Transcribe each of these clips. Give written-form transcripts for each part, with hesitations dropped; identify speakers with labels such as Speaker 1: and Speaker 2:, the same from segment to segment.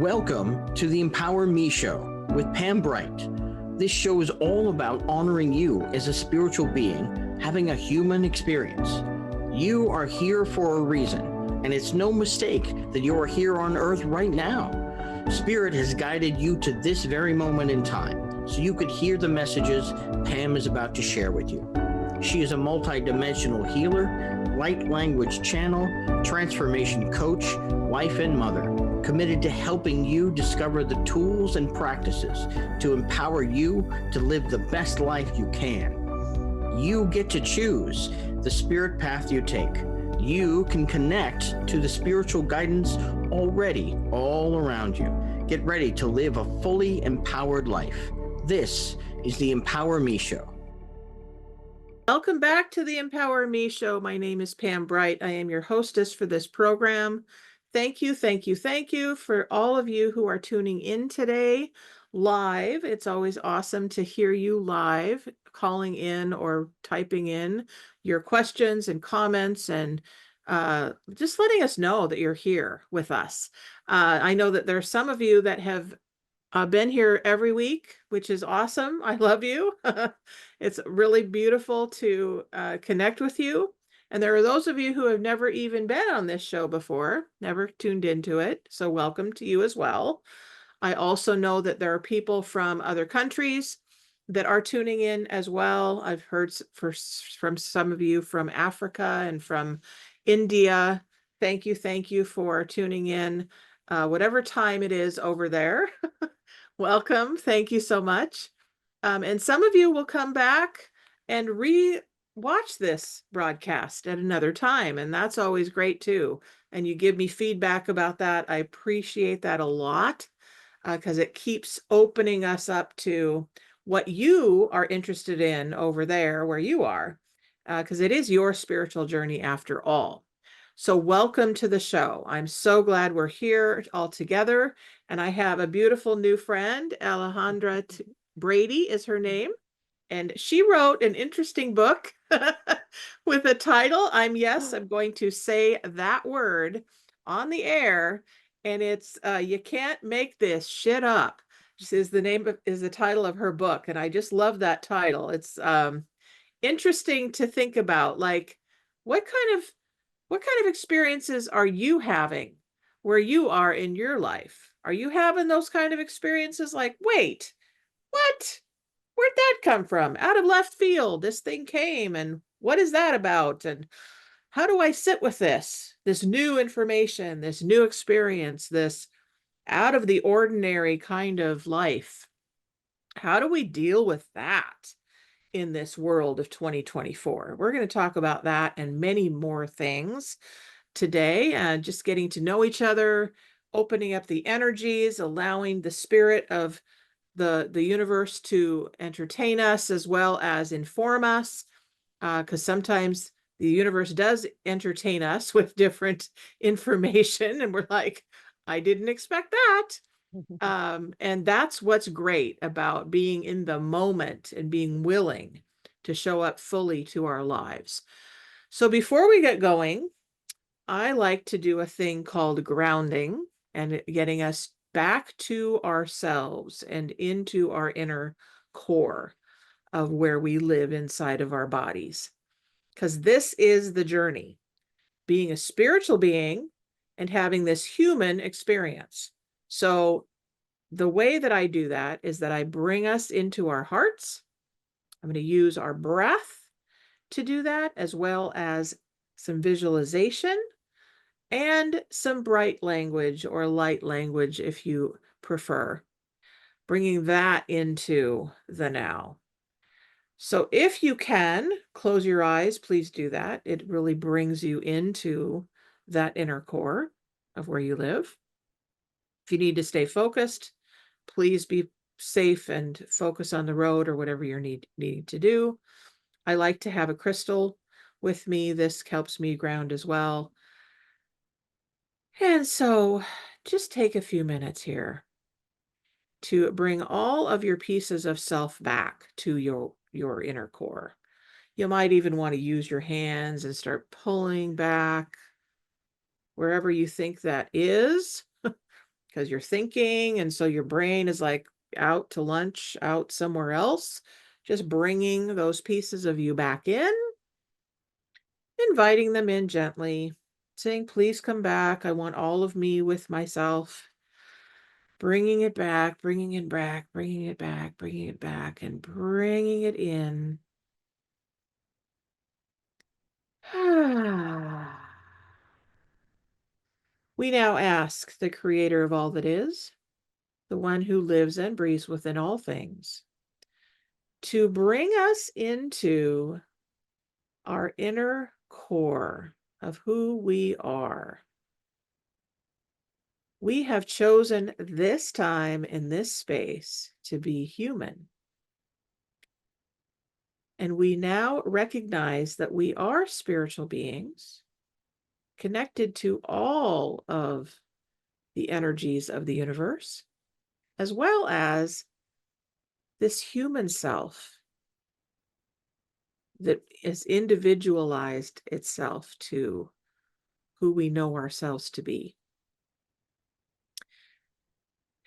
Speaker 1: Welcome to the Empower Me Show with Pam Bright. This show is all about honoring you as a spiritual being, having a human experience. You are here for a reason, and it's no mistake that you are here on Earth right now. Spirit has guided you to this very moment in time, so you could hear the messages Pam is about to share with you. She is a multidimensional healer, light language channel, transformation coach, wife and mother, committed to helping you discover the tools and practices to empower you to live the best life you can. You get to choose the spirit path you take. You can connect to the spiritual guidance already all around you. Get ready to live a fully empowered life. This is the Empower Me Show.
Speaker 2: Welcome back to the Empower Me Show. My name is Pam Bright. I am your hostess for this program. Thank you for all of you who are tuning in today live. It's always awesome to hear you live, calling in or typing in your questions and comments and just letting us know that you're here with us. I know that there are some of you that have been here every week, which is awesome. I love you. It's really beautiful to connect with you. And there are those of you who have never even been on this show before, never tuned into it. So welcome to you as well. I also know that there are people from other countries that are tuning in as well. I've heard from some of you from Africa and from India. Thank you for tuning in, whatever time it is over there. Welcome. Thank you so much. And some of you will come back and watch this broadcast at another time. And that's always great too. And you give me feedback about that. I appreciate that a lot because it keeps opening us up to what you are interested in over there where you are, because it is your spiritual journey after all. So welcome to the show. I'm so glad we're here all together. And I have a beautiful new friend, Alejandra Brady is her name. And she wrote an interesting book with a title. I'm going to say that word on the air. And it's You Can't Make This Shit Up. Is the title of her book. And I just love that title. It's interesting to think about, like, what kind of experiences are you having where you are in your life? Are you having those kind of experiences like, wait, what? Where'd that come from? Out of left field, this thing came, and what is that about? And how do I sit with this new information, this new experience, this out of the ordinary kind of life? How do we deal with that in this world of 2024? We're going to talk about that and many more things today, just getting to know each other, opening up the energies, allowing the spirit of the universe to entertain us as well as inform us, because sometimes the universe does entertain us with different information and we're like, I didn't expect that. And that's what's great about being in the moment and being willing to show up fully to our lives. So before we get going, I like to do a thing called grounding and getting us back to ourselves and into our inner core of where we live inside of our bodies. Because this is the journey, being a spiritual being and having this human experience. So the way that I do that is that I bring us into our hearts. I'm going to use our breath to do that, as well as some visualization and some bright language or light language if you prefer, bringing that into the now. So if you can close your eyes, please do that. It really brings you into that inner core of where you live. If you need to stay focused, please be safe and focus on the road or whatever you're needing to do. I like to have a crystal with me. This helps me ground as well. And so just take a few minutes here to bring all of your pieces of self back to your inner core. You might even want to use your hands and start pulling back wherever you think that is, because you're thinking. And so your brain is like out to lunch, out somewhere else, just bringing those pieces of you back in, inviting them in gently, saying, please come back. I want all of me with myself. Bringing it back, bringing it back, bringing it back, bringing it back, and bringing it in. We now ask the creator of all that is, the one who lives and breathes within all things, to bring us into our inner core of who we are. We have chosen this time in this space to be human. And we now recognize that we are spiritual beings connected to all of the energies of the universe, as well as this human self that is individualized itself to who we know ourselves to be.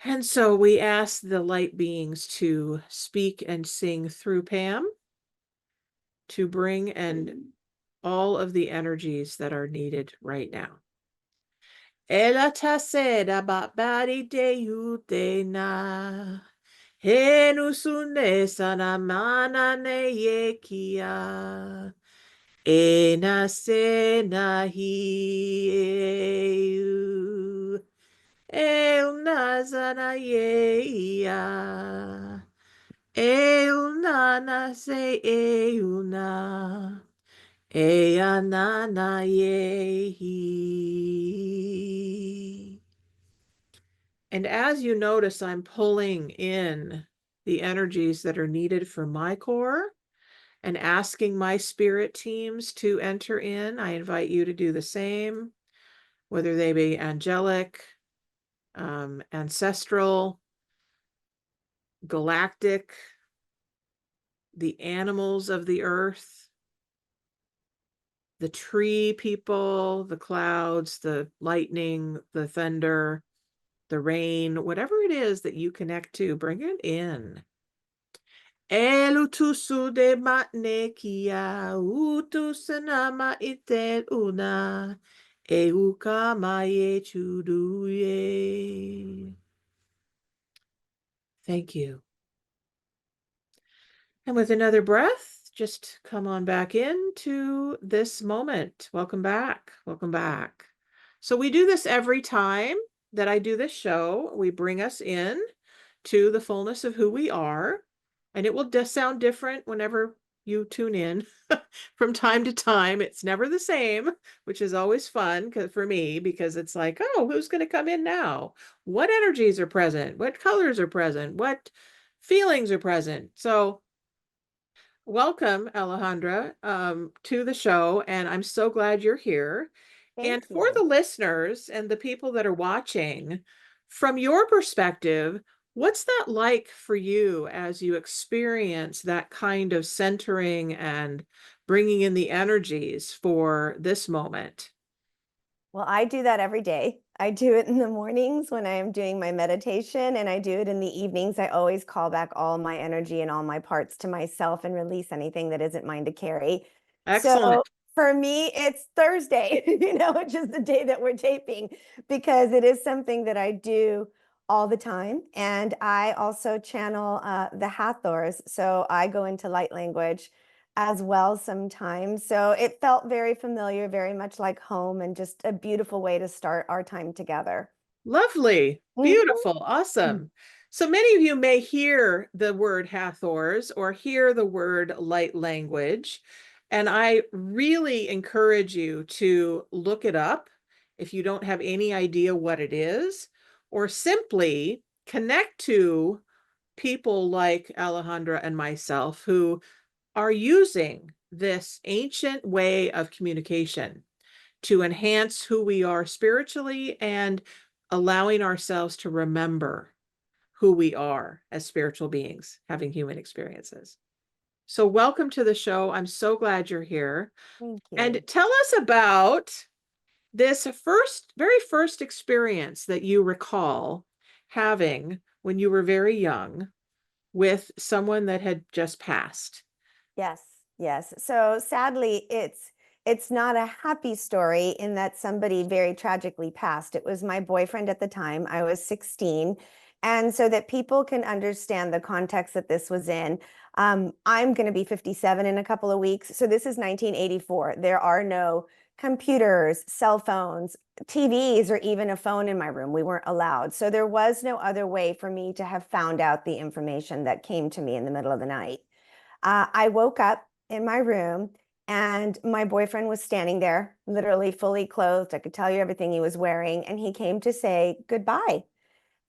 Speaker 2: And so we ask the light beings to speak and sing through Pam to bring in all of the energies that are needed right now. Ela taseda babari de utena. Henusune sanamana ne yekia. Ena sena hiu. El nazana yeia. El nana se euna. Ea nana yehi. And as you notice, I'm pulling in the energies that are needed for my core and asking my spirit teams to enter in. I invite you to do the same, whether they be angelic, ancestral, galactic, the animals of the earth, the tree people, the clouds, the lightning, the thunder, the rain, whatever it is that you connect to, bring it in. Elutusu de matnekia, utusanama itel una, eukamaye chuduye. Thank you. And with another breath, just come on back into this moment. Welcome back. Welcome back. So we do this every time that I do this show. We bring us in to the fullness of who we are. And it will just sound different whenever you tune in from time to time. It's never the same, which is always fun for me, because it's like, oh, who's going to come in now? What energies are present? What colors are present? What feelings are present? So welcome, Alejandra, to the show, and I'm so glad you're here. And
Speaker 3: Thank
Speaker 2: for
Speaker 3: you.
Speaker 2: the listeners and the people that are watching, from your perspective, what's that like for you as you experience that kind of centering and bringing in the energies for this moment?
Speaker 3: Well, I do that every day. I do it in the mornings when I am doing my meditation, and I do it in the evenings. I always call back all my energy and all my parts to myself and release anything that isn't mine to carry.
Speaker 2: Excellent.
Speaker 3: So for me, it's Thursday, which is the day that we're taping, because it is something that I do all the time. And I also channel the Hathors. So I go into light language as well sometimes. So it felt very familiar, very much like home, and just a beautiful way to start our time together.
Speaker 2: Lovely. Beautiful.
Speaker 3: Mhm.
Speaker 2: Awesome. So many of you may hear the word Hathors or hear the word light language. And I really encourage you to look it up if you don't have any idea what it is, or simply connect to people like Alejandra and myself who are using this ancient way of communication to enhance who we are spiritually and allowing ourselves to remember who we are as spiritual beings having human experiences. So welcome to the show. I'm so glad you're here.
Speaker 3: Thank
Speaker 2: And
Speaker 3: you.
Speaker 2: tell us about this very first experience that you recall having when you were very young with someone that had just passed?
Speaker 3: Yes, yes. So sadly, it's not a happy story in that somebody very tragically passed. It was my boyfriend at the time. I was 16. And so that people can understand the context that this was in, I'm going to be 57 in a couple of weeks. So this is 1984. There are no computers, cell phones, TVs, or even a phone in my room. We weren't allowed. So there was no other way for me to have found out the information that came to me in the middle of the night. I woke up in my room and my boyfriend was standing there, literally fully clothed. I could tell you everything he was wearing, and he came to say goodbye.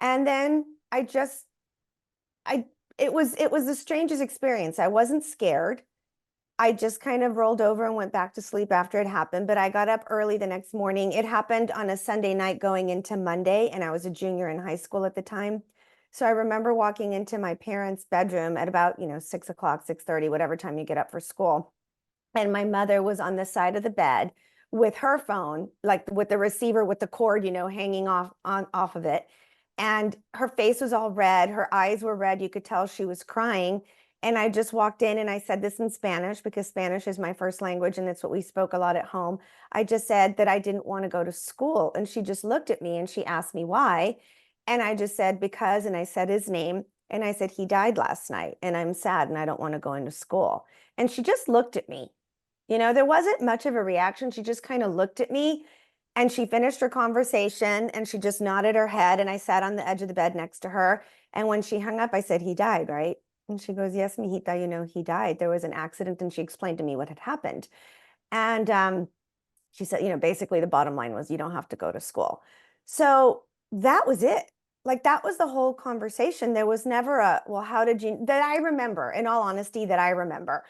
Speaker 3: And then I, it was the strangest experience. I wasn't scared. I just kind of rolled over and went back to sleep after it happened, but I got up early the next morning. It happened on a Sunday night going into Monday, and I was a junior in high school at the time. So I remember walking into my parents' bedroom at about, 6 o'clock, 6:30, whatever time you get up for school. And my mother was on the side of the bed with her phone, like with the receiver with the cord, hanging off of it. And her face was all red. Her eyes were red. You could tell she was crying. And I just walked in and I said this in Spanish because Spanish is my first language and it's what we spoke a lot at home. I just said that I didn't want to go to school. And she just looked at me and she asked me why. And I just said, because, and I said his name. And I said, he died last night and I'm sad and I don't want to go into school. And she just looked at me. There wasn't much of a reaction. She just kind of looked at me and she finished her conversation and she just nodded her head. And I sat on the edge of the bed next to her. And when she hung up, I said, he died, right? And she goes, yes, mijita, he died. There was an accident. And she explained to me what had happened. And she said, basically the bottom line was you don't have to go to school. So that was it. Like that was the whole conversation. There was never well, how did you, that I remember, in all honesty, that I remember.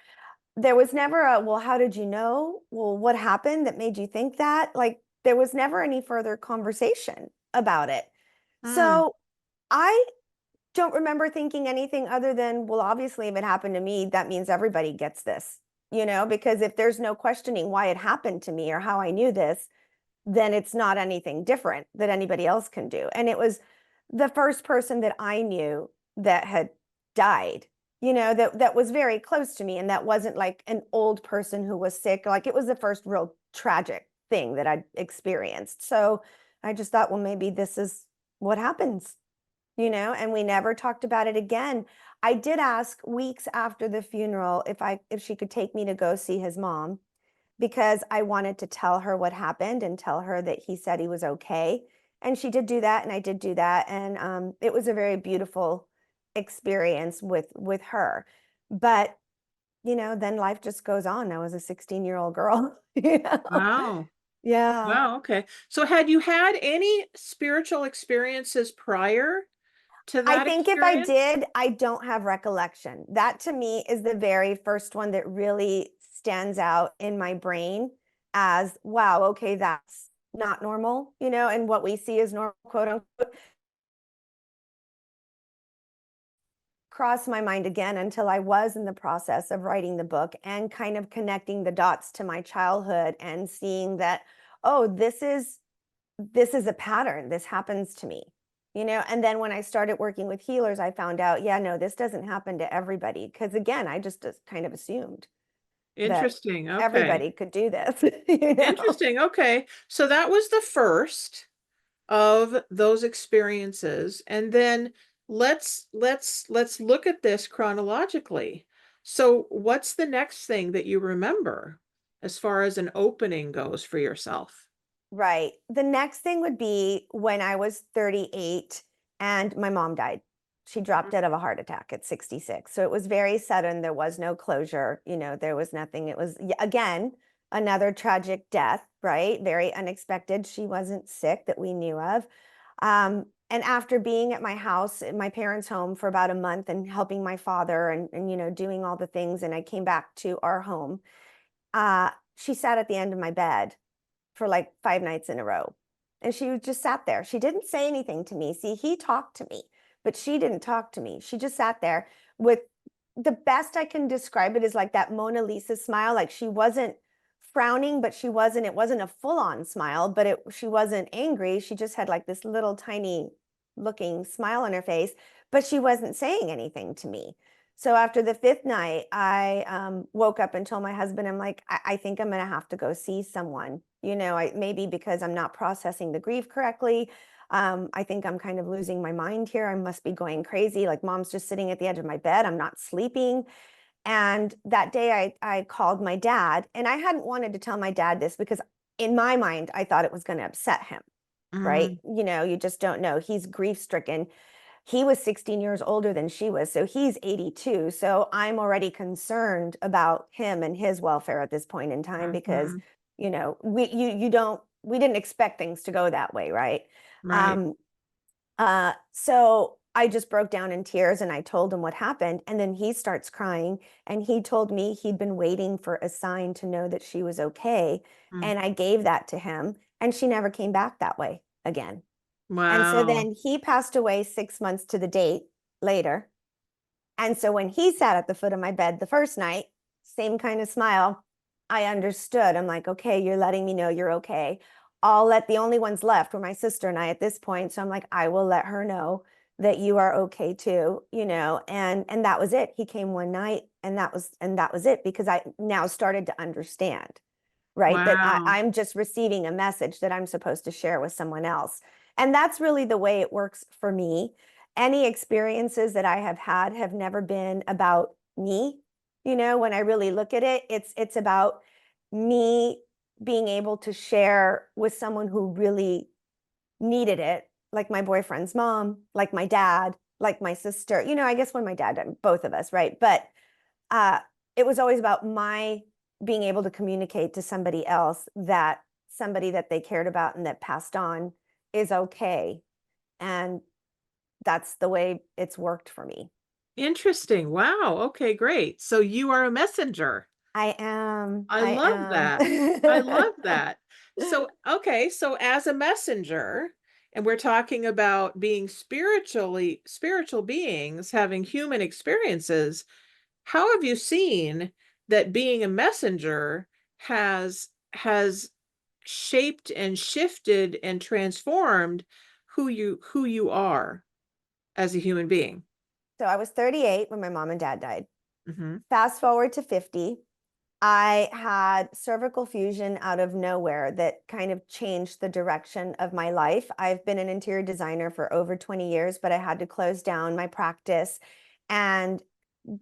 Speaker 3: There was never well, how did you know? Well, what happened that made you think that? Like there was never any further conversation about it.
Speaker 2: Hmm.
Speaker 3: So I don't remember thinking anything other than, well, obviously, if it happened to me, that means everybody gets this, because if there's no questioning why it happened to me or how I knew this, then it's not anything different that anybody else can do. And it was the first person that I knew that had died, that was very close to me. And that wasn't like an old person who was sick. Like it was the first real tragic thing that I'd experienced. So I just thought, well, maybe this is what happens, and we never talked about it again. I did ask weeks after the funeral if she could take me to go see his mom because I wanted to tell her what happened and tell her that he said he was okay. And she did do that, and I did do that, and it was a very beautiful experience with her. But then life just goes on. I was a 16-year-old girl.
Speaker 2: Wow.
Speaker 3: Yeah.
Speaker 2: Wow. Okay. So had you had any spiritual experiences prior to
Speaker 3: I
Speaker 2: that
Speaker 3: think if I
Speaker 2: experience?
Speaker 3: did, I don't have recollection. That to me is the very first one that really stands out in my brain as, wow, okay, that's not normal, and what we see as normal, quote unquote, crossed my mind again until I was in the process of writing the book and kind of connecting the dots to my childhood and seeing that, oh, this is a pattern. This happens to me, and then when I started working with healers, I found out, yeah, no, this doesn't happen to everybody. Because again, I just kind of assumed that
Speaker 2: Interesting. Okay.
Speaker 3: everybody could do this.
Speaker 2: Interesting. Okay. So that was the first of those experiences. And then let's look at this chronologically. So what's the next thing that you remember as far as an opening goes for yourself?
Speaker 3: Right. The next thing would be when I was 38 and my mom died. She dropped dead of a heart attack at 66. So it was very sudden. There was no closure. There was nothing. It was, again, another tragic death, right? Very unexpected. She wasn't sick that we knew of. And after being at my house, in my parents' home for about a month and helping my father and doing all the things, and I came back to our home, she sat at the end of my bed for like 5 nights in a row. And she just sat there. She didn't say anything to me. See, he talked to me, but she didn't talk to me. She just sat there with, the best I can describe it is like that Mona Lisa smile. Like she wasn't frowning, but it wasn't a full on smile, but she wasn't angry. She just had like this little tiny looking smile on her face, but she wasn't saying anything to me. So after the fifth night, I woke up and told my husband, I'm like, I think I'm going to have to go see someone. Maybe because I'm not processing the grief correctly. I think I'm kind of losing my mind here. I must be going crazy. Like mom's just sitting at the edge of my bed. I'm not sleeping. And that day I called my dad, and I hadn't wanted to tell my dad this because in my mind, I thought it was going to upset him, right?
Speaker 2: Mm,
Speaker 3: You just don't know. He's grief stricken. He was 16 years older than she was, so he's 82. So I'm already concerned about him and his welfare at this point in time because,
Speaker 2: mhm.
Speaker 3: we didn't expect things to go that way, right?
Speaker 2: Right.
Speaker 3: Um, so I just broke down in tears and I told him what happened. And then he starts crying and he told me he'd been waiting for a sign to know that she was okay.
Speaker 2: Mm.
Speaker 3: And I gave that to him and she never came back that way again. And so
Speaker 2: Wow.
Speaker 3: then he passed away 6 months to the date later. And so when he sat at the foot of my bed the first night, same kind of smile, I understood. I'm like, okay, you're letting me know you're okay. The only ones left were my sister and I at this point. So I'm like, I will let her know that you are okay too, and that was it. He came one night and that was it because I now started to understand, right? That
Speaker 2: Wow.
Speaker 3: I'm just receiving a message that I'm supposed to share with someone else. And that's really the way it works for me. Any experiences that I have had have never been about me. When I really look at it, it's about me being able to share with someone who really needed it, like my boyfriend's mom, like my dad, like my sister. I guess when my dad died, both of us, right? But uh, it was always about my being able to communicate to somebody else that somebody that they cared about and that passed on is okay. And that's the way it's worked for me.
Speaker 2: Interesting. Wow. Okay, great. So you are a messenger.
Speaker 3: I am.
Speaker 2: I
Speaker 3: I
Speaker 2: love
Speaker 3: am.
Speaker 2: that. I love that. So, okay, so as a messenger, and we're talking about being spiritual beings having human experiences, how have you seen that being a messenger has shaped and shifted and transformed who you are as a human being?
Speaker 3: So I was 38 when my mom and dad died.
Speaker 2: Mhm.
Speaker 3: Fast forward to 50. I had cervical fusion out of nowhere that kind of changed the direction of my life. I've been an interior designer for over 20 years, but I had to close down my practice and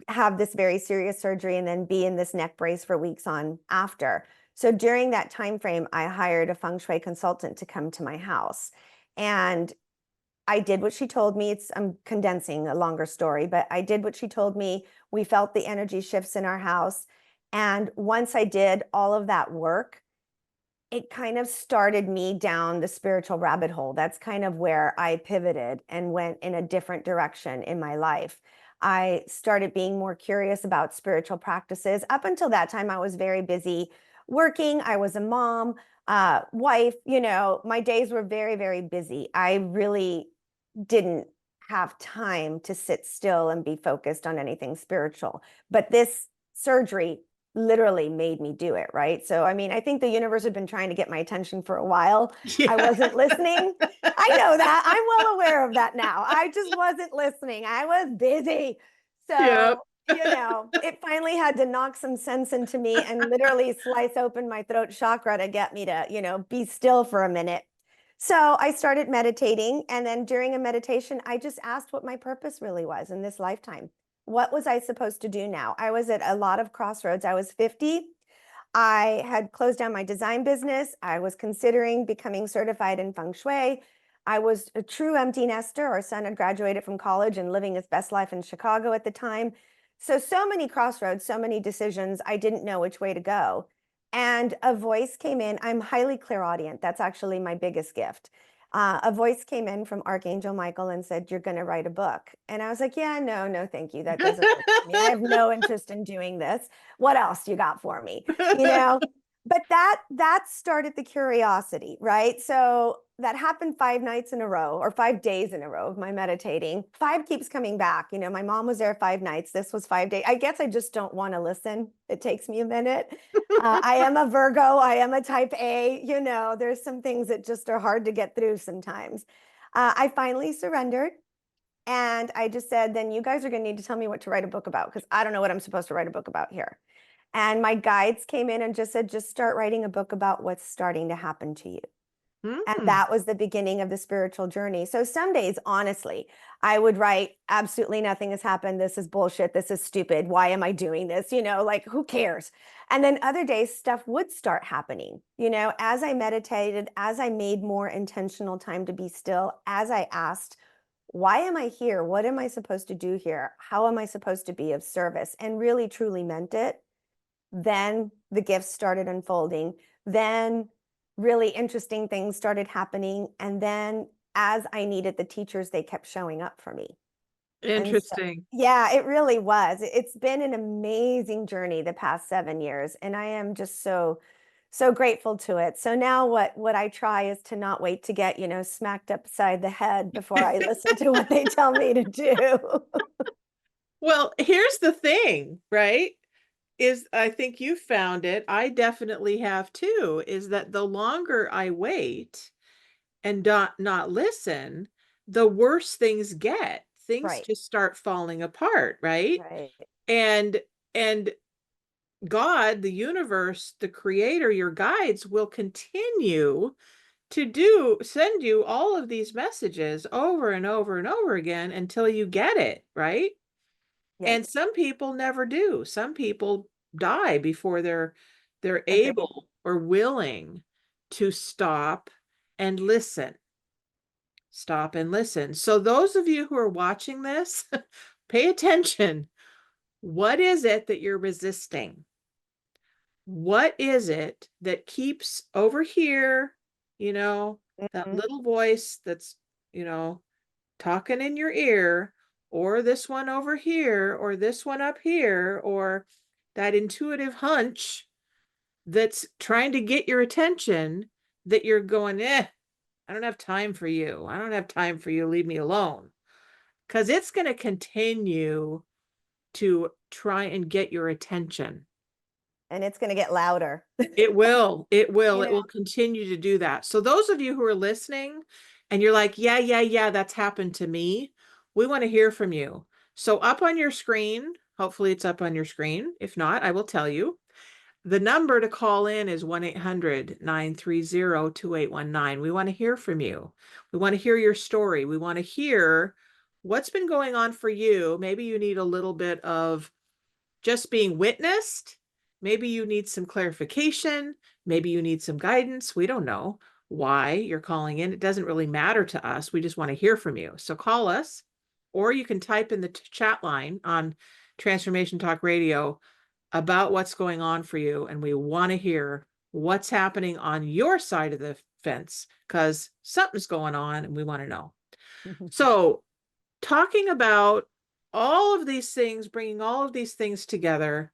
Speaker 3: have this very serious surgery and then be in this neck brace for weeks on after. So during that time frame, I hired a Feng Shui consultant to come to my house. And I did what she told me. I'm condensing a longer story, but I did what she told me. We felt the energy shifts in our house. And once I did all of that work, it kind of started me down the spiritual rabbit hole. That's kind of where I pivoted and went in a different direction in my life. I started being more curious about spiritual practices. Up until that time, I was very busy working. I was a mom, wife, my days were very, very busy. I really didn't have time to sit still and be focused on anything spiritual. But this surgery literally made me do it, right? So, I mean, I think the universe had been trying to get my attention for a while. I
Speaker 2: Yeah.
Speaker 3: wasn't listening. I know that. I'm well aware of that now. I just wasn't listening. I was busy.
Speaker 2: Yep.
Speaker 3: So, it finally had to knock some sense into me and literally slice open my throat chakra to get me to, be still for a minute. So I started meditating. And then during a meditation, I just asked what my purpose really was in this lifetime. What was I supposed to do now? I was at a lot of crossroads. I was 50. I had closed down my design business. I was considering becoming certified in Feng Shui. I was a true empty nester. Our son had graduated from college and living his best life in Chicago at the time. So many crossroads, so many decisions. I didn't know which way to go. And a voice came in. I'm highly clairaudient. That's actually my biggest gift. A voice came in from Archangel Michael and said, "You're going to write a book." And I was like, "Yeah, no, thank you. That doesn't work for me. I have no interest in doing this. What else you got for me?" You know? But that started the curiosity, right? So that happened 5 nights in a row or 5 days in a row of my meditating. Five keeps coming back. My mom was there 5 nights. This was 5 days. I guess I just don't want to listen. It takes me a minute. I am a Virgo. I am a type A. There's some things that just are hard to get through sometimes. I finally surrendered. And I just said, then you guys are going to need to tell me what to write a book about because I don't know what I'm supposed to write a book about here. And my guides came in and just said, just start writing a book about what's starting to happen to you. And that was the beginning of the spiritual journey. So some days, honestly, I would write, absolutely nothing has happened. This is bullshit. This is stupid. Why am I doing this? Like, who cares? And then other days, stuff would start happening. As I meditated, as I made more intentional time to be still, as I asked, why am I here? What am I supposed to do here? How am I supposed to be of service? And really, truly meant it. Then the gifts started unfolding. Then really interesting things started happening. And then as I needed the teachers, they kept showing up for me. And so,
Speaker 2: Interesting.
Speaker 3: yeah, it really was. It's been an amazing journey the past 7 years. And I am just so grateful to it. So now what I try is to not wait to get, smacked upside the head before I listen to what they tell me to do.
Speaker 2: Well, here's the thing, right? Is I think you found it. I definitely have too, is that the longer I wait and not listen, the worse things get. Things
Speaker 3: Right,
Speaker 2: just start falling apart, right?
Speaker 3: right,
Speaker 2: And God, the universe, the creator, your guides will continue to send you all of these messages over and over and over again until you get it, right? And
Speaker 3: yes,
Speaker 2: some people never do. Some people die before they're
Speaker 3: agree.
Speaker 2: able or willing to stop and listen. Stop and listen. So those of you who are watching this, pay attention. What is it that you're resisting? What is it that keeps over here, that
Speaker 3: Mhm.
Speaker 2: little voice that's, you know, talking in your ear, or this one over here, or this one up here, or that intuitive hunch that's trying to get your attention that you're going, I don't have time for you. I don't have time for you. Leave me alone. Because it's going to continue to try and get your attention.
Speaker 3: And it's going to get louder.
Speaker 2: It will. It will.
Speaker 3: You
Speaker 2: It
Speaker 3: know,
Speaker 2: will continue to do that. So those of you who are listening and you're like, yeah, yeah, yeah, that's happened to me. We want to hear from you. So up on your screen, hopefully it's up on your screen. If not, I will tell you. The number to call in is 1-800-930-2819. We want to hear from you. We want to hear your story. We want to hear what's been going on for you. Maybe you need a little bit of just being witnessed. Maybe you need some clarification. Maybe you need some guidance. We don't know why you're calling in. It doesn't really matter to us. We just want to hear from you. So call us, or you can type in the chat line on Transformation Talk Radio about what's going on for you. And we want to hear what's happening on your side of the fence because something's going on and we want to know. So, talking about all of these things, bringing all of these things together,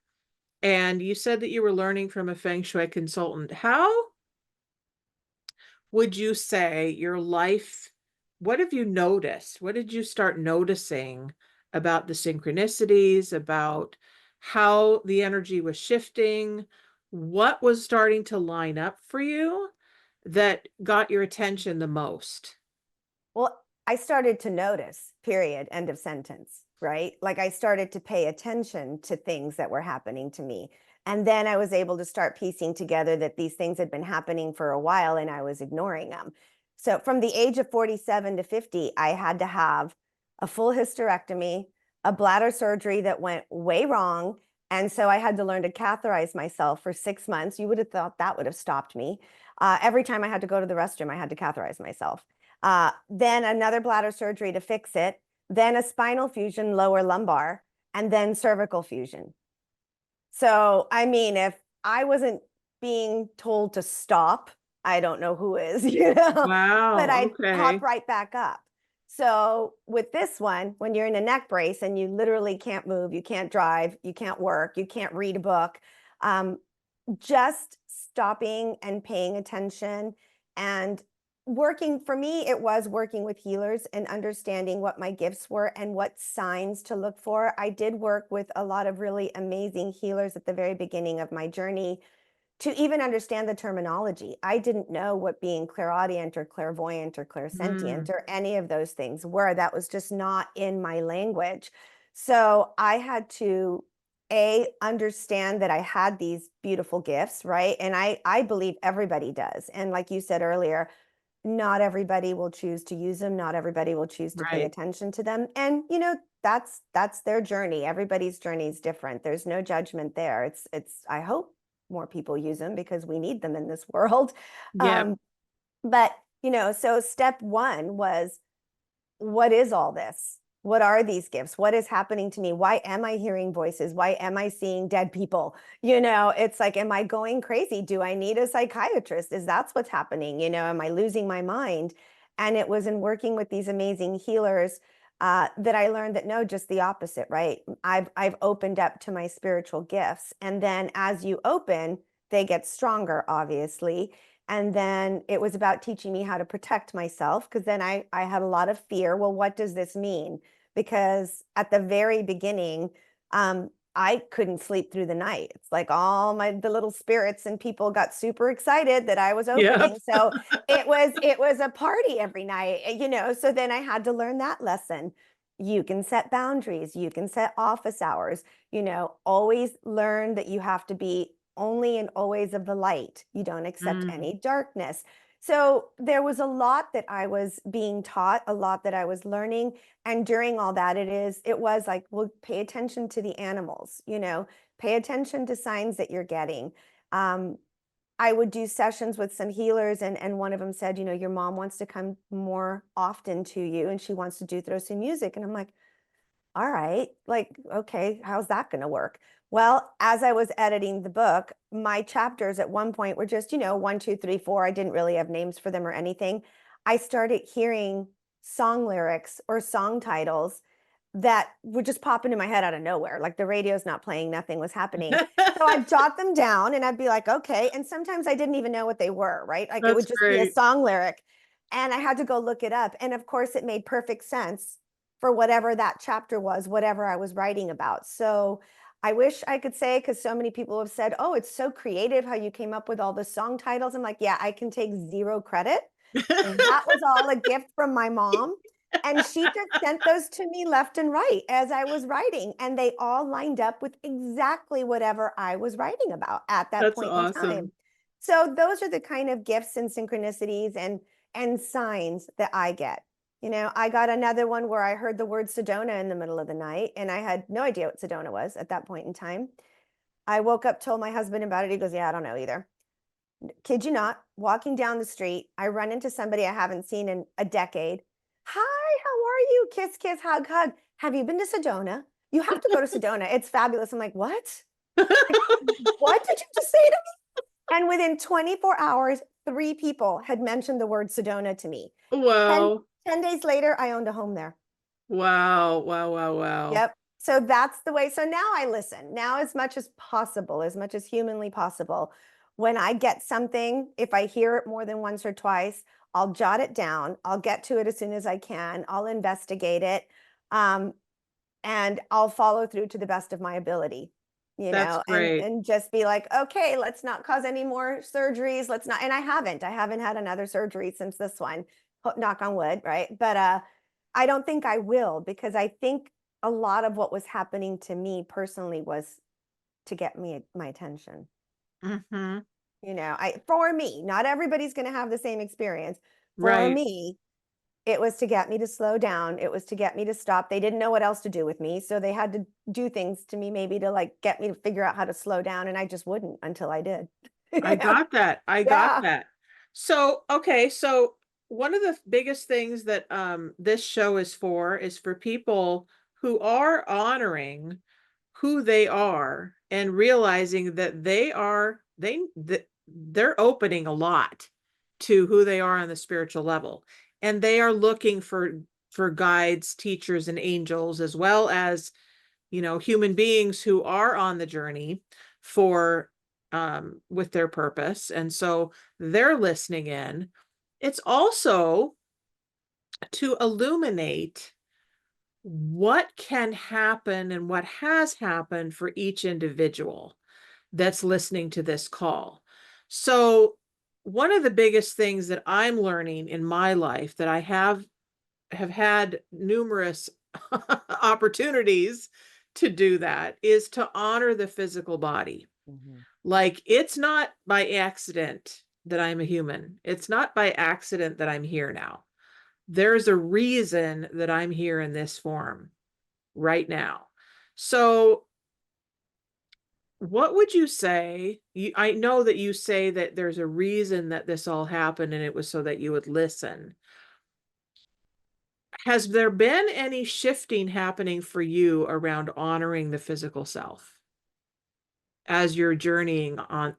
Speaker 2: and you said that you were learning from a Feng Shui consultant. How would you say your life, what have you noticed? What did you start noticing about the synchronicities, about how the energy was shifting? What was starting to line up for you that got your attention the most?
Speaker 3: well, I started to notice, period, end of sentence, right? Like I started to pay attention to things that were happening to me. And then I was able to start piecing together that these things had been happening for a while and I was ignoring them. So from the age of 47 to 50, I had to have a full hysterectomy, a bladder surgery that went way wrong. And so I had to learn to catheterize myself for 6 months. You would have thought that would have stopped me. Every time I had to go to the restroom, I had to catheterize myself. Then another bladder surgery to fix it, then a spinal fusion, lower lumbar, and then cervical fusion. So, I mean, if I wasn't being told to stop, I don't know who is, but
Speaker 2: Wow.
Speaker 3: I'd
Speaker 2: Okay.
Speaker 3: pop right back up. So, with this one, when you're in a neck brace and you literally can't move, you can't drive, you can't work, you can't read a book, um, just stopping and paying attention and working for me, it was working with healers and understanding what my gifts were and what signs to look for. I did work with a lot of really amazing healers at the very beginning of my journey to even understand the terminology. I didn't know what being clairaudient or clairvoyant or clairsentient or any of those things were. That was just not in my language. So I had to understand that I had these beautiful gifts, right? And I believe everybody does. And like you said earlier, not everybody will choose to use them. Not everybody will choose to pay
Speaker 2: Right.
Speaker 3: attention to them. And that's their journey. Everybody's journey is different. There's no judgment there. It's I hope more people use them because we need them in this world.
Speaker 2: Yeah.
Speaker 3: But so step one was, what is all this? What are these gifts? What is happening to me? Why am I hearing voices? Why am I seeing dead people? It's like, am I going crazy? Do I need a psychiatrist? Is that's what's happening? Am I losing my mind? And it was in working with these amazing healers that I learned that no, just the opposite, right? I've opened up to my spiritual gifts. And then as you open, they get stronger, obviously. And then it was about teaching me how to protect myself, because then I had a lot of fear. Well, what does this mean? Because at the very beginning, I couldn't sleep through the night. It's like all the little spirits and people got super excited that I was opening. So it was a party every night, So then I had to learn that lesson. You can set boundaries, you can set office hours, always learn that you have to be only and always of the light. You don't accept any darkness. So there was a lot that I was being taught, a lot that I was learning. And during all that, it was like, well, pay attention to the animals, pay attention to signs that you're getting. I would do sessions with some healers, and one of them said, your mom wants to come more often to you and she wants to throw some music. And I'm like, all right, like, okay, how's that going to work? Well, as I was editing the book, my chapters at one point were just, 1, 2, 3, 4. I didn't really have names for them or anything. I started hearing song lyrics or song titles that would just pop into my head out of nowhere. Like the radio's not playing, nothing was happening. So I'd jot them down and I'd be like, okay. And sometimes I didn't even know what they were, right? Like it would
Speaker 2: That's
Speaker 3: just be a
Speaker 2: great.
Speaker 3: song lyric. And I had to go look it up. And of course, it made perfect sense for whatever that chapter was, whatever I was writing about. So I wish I could say, because so many people have said, oh, it's so creative how you came up with all the song titles. I'm like, yeah, I can take zero credit. That was all a gift from my mom. And she just sent those to me left and right as I was writing. And they all lined up with exactly whatever I was writing about at that
Speaker 2: That's
Speaker 3: point in time.
Speaker 2: awesome.
Speaker 3: So those are the kind of gifts and synchronicities and signs that I get. I got another one where I heard the word Sedona in the middle of the night, and I had no idea what Sedona was at that point in time. I woke up, told my husband about it. He goes, yeah, I don't know either. Kid you not, walking down the street, I run into somebody I haven't seen in a decade. Hi, how are you? Kiss, kiss, hug, hug. Have you been to Sedona? You have to go to Sedona. It's fabulous. I'm like, what? Like, what did you just say to me? And within 24 hours, 3 people had mentioned the word Sedona to me.
Speaker 2: Wow.
Speaker 3: 10 days later, I owned a home there.
Speaker 2: Wow. Wow. Wow. Wow.
Speaker 3: Yep. So that's the way. So now I listen. Now, as much as possible, as much as humanly possible, when I get something, if I hear it more than once or twice, I'll jot it down. I'll get to it as soon as I can. I'll investigate it. And I'll follow through to the best of my ability,
Speaker 2: That's great.
Speaker 3: and just be like, okay, let's not cause any more surgeries. Let's not. And I haven't had another surgery since this one, knock on wood. Right. But, I don't think I will, because I think a lot of what was happening to me personally was to get my attention.
Speaker 2: Mm-hmm.
Speaker 3: For me, not everybody's going to have the same experience. For
Speaker 2: Right.
Speaker 3: me, it was to get me to slow down. It was to get me to stop. They didn't know what else to do with me. So they had to do things to me, maybe to like get me to figure out how to slow down. And I just wouldn't until I did.
Speaker 2: I got that. I got
Speaker 3: Yeah.
Speaker 2: that. So, okay. So one of the biggest things that this show is for people who are honoring who they are and realizing that they're opening a lot to who they are on the spiritual level, and they are looking for guides, teachers, and angels, as well as human beings who are on the journey for with their purpose, and so they're listening in. It's also to illuminate what can happen and what has happened for each individual that's listening to this call. So one of the biggest things that I'm learning in my life, that I have had numerous opportunities to do, that is to honor the physical body. Like, it's not by accident that I'm a human. It's not by accident that I'm here now. There's a reason that I'm here in this form right now. So what would you say? I know that you say that there's a reason that this all happened, and it was so that you would listen. Has there been any shifting happening for you around honoring the physical self as you're journeying on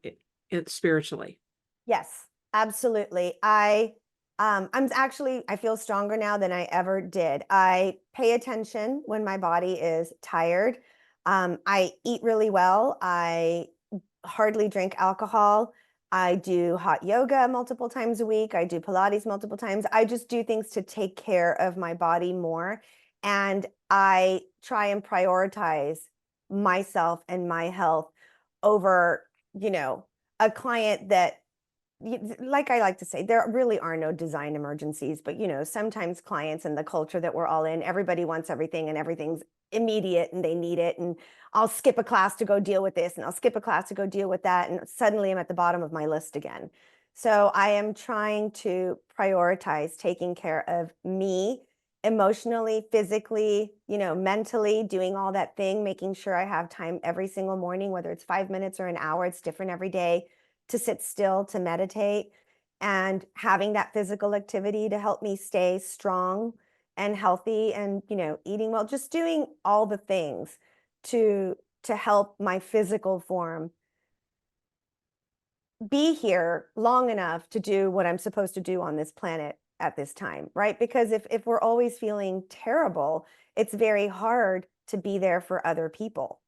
Speaker 2: it spiritually?
Speaker 3: Yes, absolutely. I feel stronger now than I ever did. I pay attention when my body is tired. I eat really well. I hardly drink alcohol. I do hot yoga multiple times a week. I do Pilates multiple times. I just do things to take care of my body more. And I try and prioritize myself and my health over, a client that, like I like to say, there really are no design emergencies, but sometimes clients and the culture that we're all in, everybody wants everything and everything's immediate and they need it. And I'll skip a class to go deal with this and I'll skip a class to go deal with that. And suddenly I'm at the bottom of my list again. So I am trying to prioritize taking care of me emotionally, physically, mentally, doing all that thing, making sure I have time every single morning, whether it's 5 minutes or an hour, it's different every day, to sit still, to meditate, and having that physical activity to help me stay strong and healthy and, eating well, just doing all the things to help my physical form be here long enough to do what I'm supposed to do on this planet at this time, right? Because if we're always feeling terrible, it's very hard to be there for other people.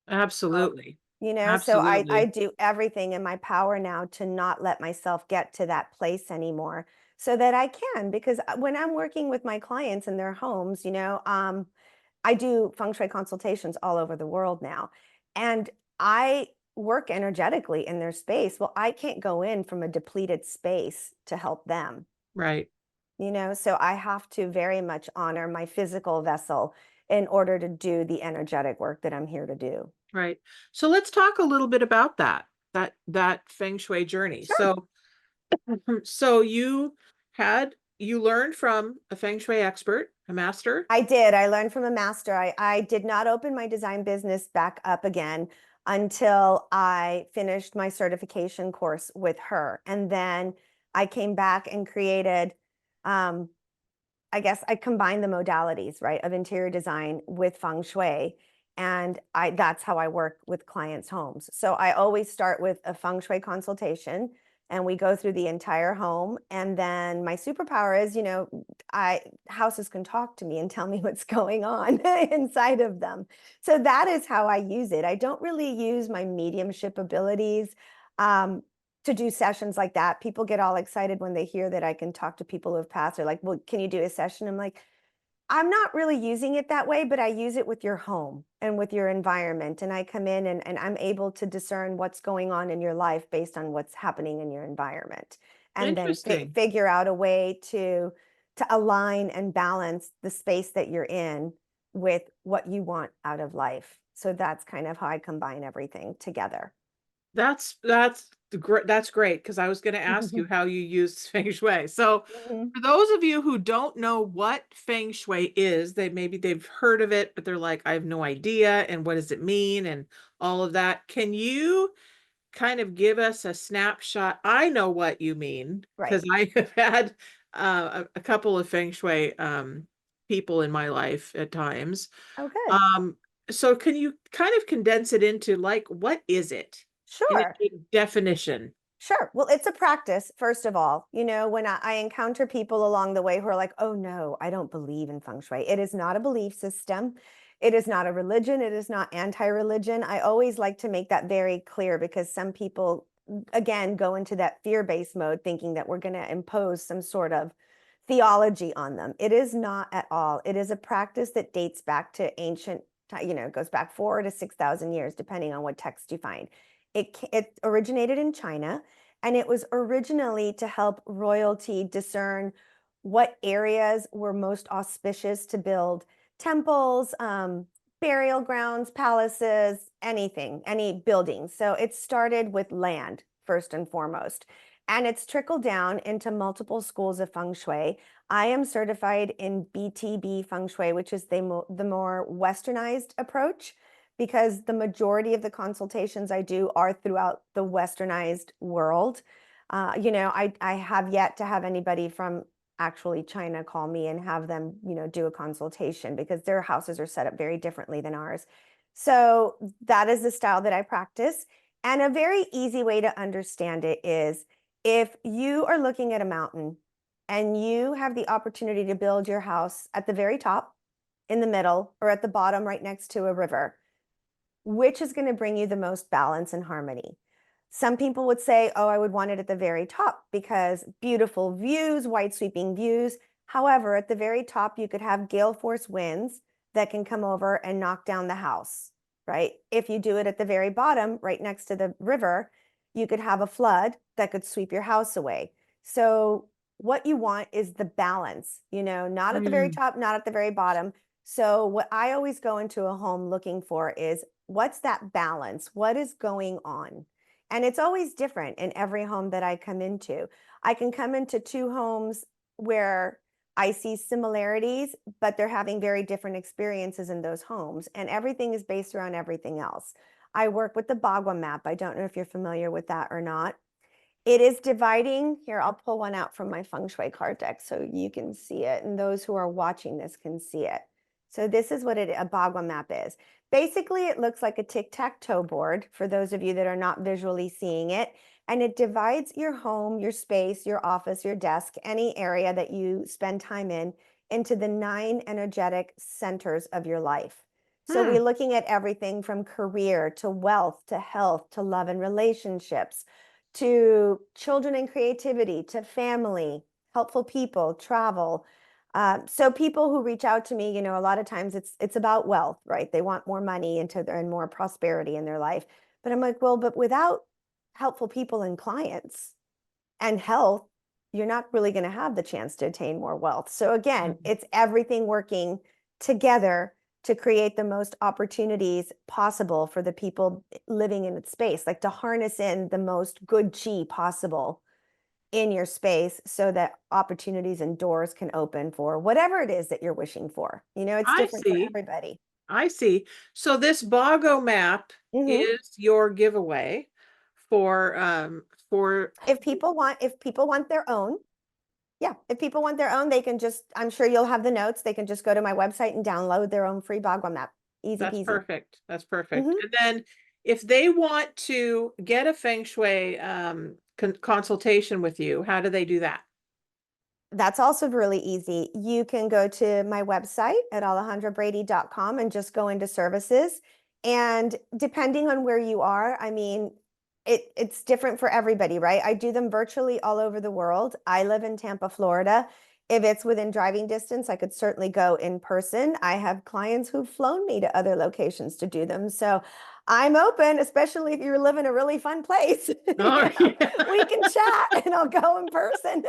Speaker 2: Absolutely.
Speaker 3: So I
Speaker 2: Absolutely.
Speaker 3: do everything in my power now to not let myself get to that place anymore, so that I can, because when I'm working with my clients in their homes, I do feng shui consultations all over the world now, and I work energetically in their space. Well, I can't go in from a depleted space to help them,
Speaker 2: Right.
Speaker 3: so I have to very much honor my physical vessel in order to do the energetic work that I'm here to do.
Speaker 2: Right. So let's talk a little bit about that feng shui journey.
Speaker 3: Sure.
Speaker 2: So you learned from a feng shui expert, a master?
Speaker 3: I did. I learned from a master. I did not open my design business back up again until I finished my certification course with her. And then I came back and created, um, I guess I combined the modalities, right, of interior design with feng shui. And that's how I work with clients' homes. So I always start with a feng shui consultation and we go through the entire home. And then my superpower is, I houses can talk to me and tell me what's going on inside of them. So that is how I use it. I don't really use my mediumship abilities to do sessions like that. People get all excited when they hear that I can talk to people who have passed. They're like, well, can you do a session? I'm like, I'm not really using it that way, but I use it with your home and with your environment. And I come in and I'm able to discern what's going on in your life based on what's happening in your environment. And then
Speaker 2: Interesting.
Speaker 3: figure out a way to align and balance the space that you're in with what you want out of life. So that's kind of how I combine everything together.
Speaker 2: That's great, because I was going to ask you how you use feng shui. So
Speaker 3: Mhm.
Speaker 2: for those of you who don't know what feng shui is, they've heard of it, but they're like, I have no idea, and what does it mean, and all of that. Can you kind of give us a snapshot? I know what you mean
Speaker 3: Right.
Speaker 2: because I have had a couple of feng shui people in my life at times.
Speaker 3: Oh, good.
Speaker 2: Um, so can you kind of condense it into, like, what is it in
Speaker 3: Sure.
Speaker 2: a definition?
Speaker 3: Sure. Well, it's a practice, first of all. When I encounter people along the way who are like, oh, no, I don't believe in feng shui. It is not a belief system. It is not a religion. It is not anti-religion. I always like to make that very clear because some people, again, go into that fear-based mode thinking that we're going to impose some sort of theology on them. It is not at all. It is a practice that dates back to ancient, goes back 4 to 6,000 years, depending on what text you find. It originated in China, And it was originally to help royalty discern what areas were most auspicious to build temples, burial grounds, palaces, anything, any buildings. So it started with land first and foremost, and it's trickled down into multiple schools of Feng Shui. I am certified in BTB Feng Shui, which is the more westernized approach, because the majority of the consultations I do are throughout the westernized world. I have yet to have anybody from actually China call me and have them, do a consultation, because their houses are set up very differently than ours. So that is the style that I practice. And a very easy way to understand it is, if you are looking at a mountain and you have the opportunity to build your house at the very top, in the middle, or at the bottom right next to a river, which is going to bring you the most balance and harmony? Some people would say, oh, I would want it at the very top because beautiful views, wide sweeping views. However, at the very top, you could have gale force winds that can come over and knock down the house, right? If you do it at the very bottom, right next to the river, you could have a flood that could sweep your house away. So what you want is the balance, not at the very top, not at the very bottom. So what I always go into a home looking for is, what's that balance? What is going on? And it's always different in every home that I come into. I can come into two homes where I see similarities, but they're having very different experiences in those homes. And everything is based around everything else. I work with the Bagua map. I don't know if you're familiar with that or not. It is dividing. Here, I'll pull one out from my Feng Shui card deck so you can see it, and those who are watching this can see it. So this is what a Bagua map is. Basically, it looks like a tic-tac-toe board for those of you that are not visually seeing it. And it divides your home, your space, your office, your desk, any area that you spend time in, into the 9 energetic centers of your life. So we're looking at everything from career to wealth to health to love and relationships, to children and creativity, to family, helpful people, travel. So people who reach out to me, a lot of times it's about wealth, right? They want more money and more prosperity in their life. But I'm like, well, but without helpful people and clients and health, you're not really going to have the chance to attain more wealth. So again, it's everything working together to create the most opportunities possible for the people living in its space, like to harness in the most good chi possible in your space so that opportunities and doors can open for whatever it is that you're wishing for. It's
Speaker 2: I
Speaker 3: different for
Speaker 2: see.
Speaker 3: everybody.
Speaker 2: I see. So this Bago map is your giveaway for
Speaker 3: If people want their own, if people want their own, they can just, I'm sure you'll have the notes. They can just go to my website and download their own free Bagua map. Easy
Speaker 2: That's
Speaker 3: peasy.
Speaker 2: perfect. That's perfect. And then if they want to get a Feng Shui consultation with you, how do they do that?
Speaker 3: That's also really easy. You can go to my website at alejandrabrady.com and just go into services. And depending on where you are, I mean, it's different for everybody, right? I do them virtually all over the world. I live in Tampa, Florida. If it's within driving distance, I could certainly go in person. I have clients who've flown me to other locations to do them. So I'm open, especially if you live in a really fun place.
Speaker 2: Oh, yeah.
Speaker 3: We can chat and I'll go in person.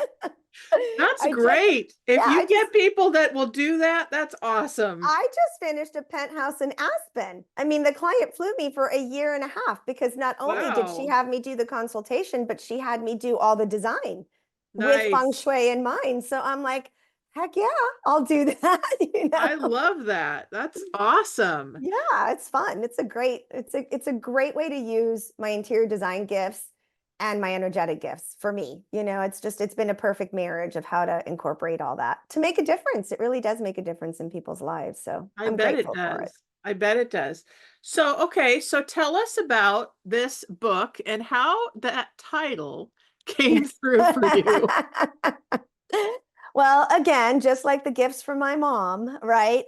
Speaker 2: That's great. If you get people that will do that, that's awesome.
Speaker 3: I just finished a penthouse in Aspen. I mean, the client flew me for 1.5 years because not only did she have me do the consultation, but she had me do all the design with Feng Shui in mind. So I'm like, heck yeah, I'll do that.
Speaker 2: I love that. That's awesome.
Speaker 3: Yeah, it's fun. It's a great way to use my interior design gifts and my energetic gifts for me. It's been a perfect marriage of how to incorporate all that to make a difference. It really does make a difference in people's lives. So I'm grateful for it.
Speaker 2: I bet it does. So, okay, so tell us about this book and how that title came through for you.
Speaker 3: Well, again, just like the gifts from my mom, right?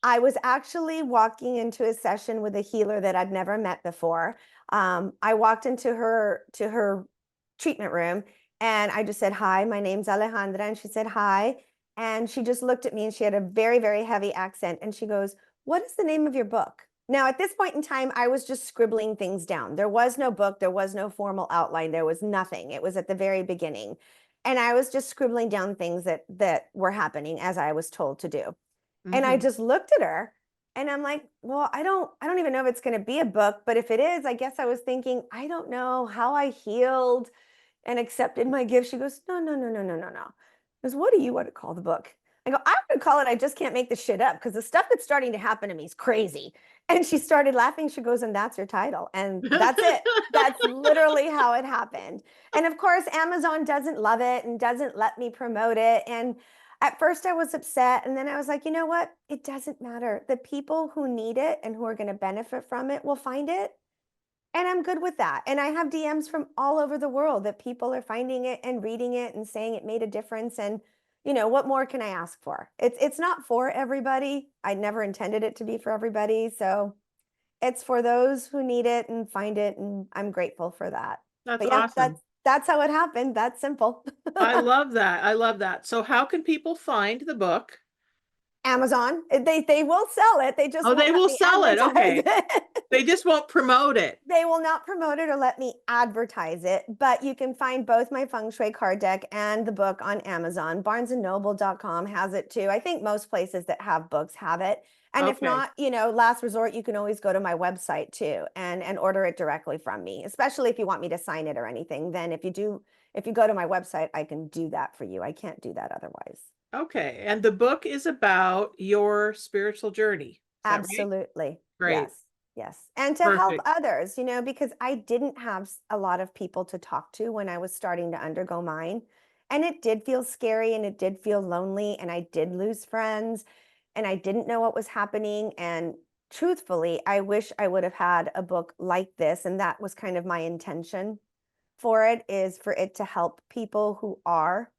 Speaker 3: I was actually walking into a session with a healer that I'd never met before. I walked into her treatment room and I just said, hi, my name's Alejandra. And she said, hi. And she just looked at me and she had a very, very heavy accent. And she goes, what is the name of your book? Now, at this point in time, I was just scribbling things down. There was no book, there was no formal outline, there was nothing. It was at the very beginning. And I was just scribbling down things that were happening as I was told to do. And I just looked at her and I'm like, well, I don't even know if it's going to be a book, but if it is, I guess I was thinking, I don't know how I healed and accepted my gift. She goes, no, no, no, no, no, no, no. I goes, what do you want to call the book? I go, I'm going to call it, I just can't make this shit up because the stuff that's starting to happen to me is crazy. And she started laughing. She goes, and that's your title. And that's it. That's literally how it happened. And of course, Amazon doesn't love it and doesn't let me promote it. And at first I was upset. And then I was like, you know what? It doesn't matter. The people who need it and who are going to benefit from it will find it. And I'm good with that. And I have DMs from all over the world that people are finding it and reading it and saying it made a difference. And, you know, what more can I ask for? It's not for everybody. I never intended it to be for everybody. So it's for those who need it and find it. And I'm grateful for that.
Speaker 2: That's
Speaker 3: But yeah,
Speaker 2: awesome.
Speaker 3: that's how it happened. That's simple.
Speaker 2: I love that. I love that. So how can people find the book?
Speaker 3: Amazon, they will sell it. They just
Speaker 2: Oh,
Speaker 3: won't
Speaker 2: they
Speaker 3: let
Speaker 2: will
Speaker 3: me
Speaker 2: sell it. Okay.
Speaker 3: advertise it.
Speaker 2: They just won't promote it.
Speaker 3: They will not promote it or let me advertise it, but you can find both my Feng Shui card deck and the book on Amazon. BarnesandNoble.com has it too. I think most places that have books have it. And if
Speaker 2: Okay.
Speaker 3: not, you know, last resort, you can always go to my website too and order it directly from me, especially if you want me to sign it or anything. Then if you go to my website, I can do that for you. I can't do that otherwise.
Speaker 2: Okay. And the book is about your spiritual journey. Is that right?
Speaker 3: Absolutely.
Speaker 2: Great.
Speaker 3: Yes. Yes. And to help
Speaker 2: Perfect.
Speaker 3: others, you know, because I didn't have a lot of people to talk to when I was starting to undergo mine. And it did feel scary and it did feel lonely and I did lose friends and I didn't know what was happening. And truthfully, I wish I would have had a book like this. And that was kind of my intention for it, is for it to help people who are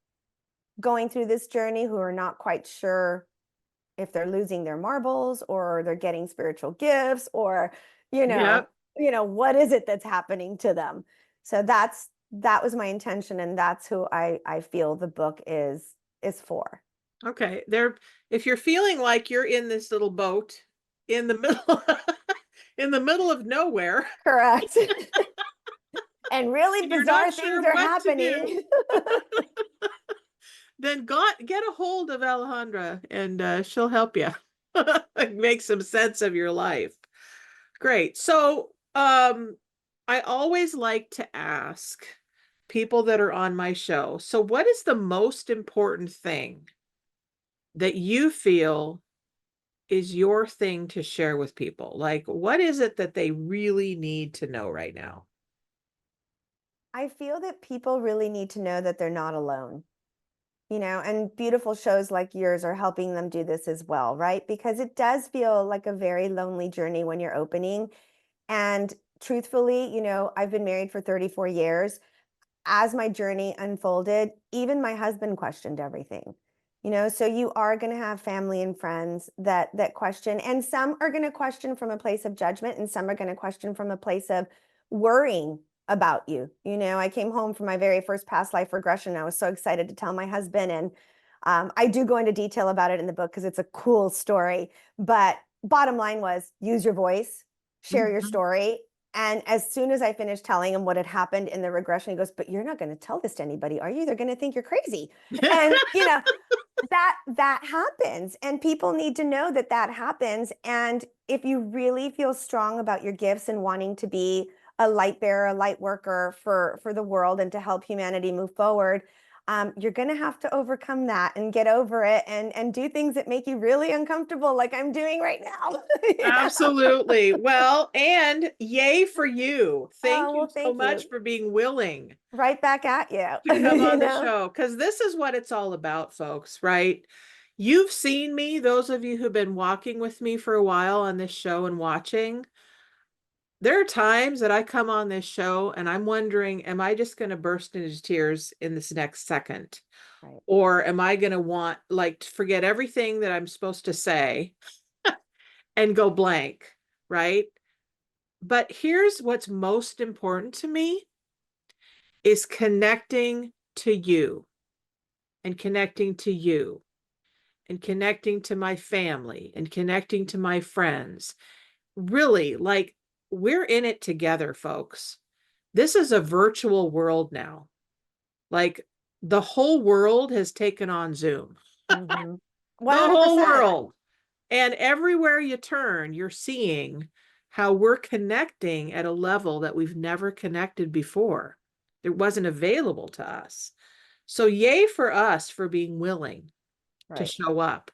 Speaker 3: going through this journey, who are not quite sure if they're losing their marbles or they're getting spiritual gifts or,
Speaker 2: Yep.
Speaker 3: what is it that's happening to them? So that was my intention. And that's who I feel the book is for.
Speaker 2: Okay. If you're feeling like you're in this little boat in the middle in the middle of nowhere.
Speaker 3: Correct. And really
Speaker 2: And you're
Speaker 3: bizarre
Speaker 2: not
Speaker 3: things
Speaker 2: sure
Speaker 3: are
Speaker 2: what to
Speaker 3: happening.
Speaker 2: Then get a hold of Alejandra and she'll help you make some sense of your life. Great. So I always like to ask people that are on my show, so what is the most important thing that you feel is your thing to share with people? Like, what is it that they really need to know right now?
Speaker 3: I feel that people really need to know that they're not alone. And beautiful shows like yours are helping them do this as well, right? Because it does feel like a very lonely journey when you're opening. And truthfully, I've been married for 34 years. As my journey unfolded, even my husband questioned everything. So you are going to have family and friends that question, and some are going to question from a place of judgment, and some are going to question from a place of worrying about you. I came home from my very first past life regression. I was so excited to tell my husband, and I do go into detail about it in the book because it's a cool story. But bottom line was, use your voice, share your story. And as soon as I finished telling him what had happened in the regression, he goes, but you're not going to tell this to anybody, are you? They're going to think you're crazy. And, that happens. And people need to know that happens. And if you really feel strong about your gifts and wanting to be a light bearer, a light worker for the world and to help humanity move forward, you're going to have to overcome that and get over it and do things that make you really uncomfortable, like I'm doing right now.
Speaker 2: Absolutely. Well, and yay for you. Thank
Speaker 3: Oh,
Speaker 2: you
Speaker 3: well,
Speaker 2: so
Speaker 3: thank
Speaker 2: much
Speaker 3: you.
Speaker 2: for being willing
Speaker 3: Right back at you.
Speaker 2: to come on the show, because this is what it's all about, folks, right? You've seen me, those of you who've been walking with me for a while on this show and watching. There are times that I come on this show and I'm wondering, am I just going to burst into tears in this next second?
Speaker 3: Right.
Speaker 2: Or am I going to want to forget everything that I'm supposed to say and go blank, right? But here's what's most important to me is connecting to you and connecting to you and connecting to my family and connecting to my friends really, like, we're in it together, folks. This is a virtual world now. Like, the whole world has taken on Zoom.
Speaker 3: Mhm.
Speaker 2: The whole
Speaker 3: 100%.
Speaker 2: world. And everywhere you turn, you're seeing how we're connecting at a level that we've never connected before. It wasn't available to us. So yay for us for being willing to
Speaker 3: Right.
Speaker 2: show up.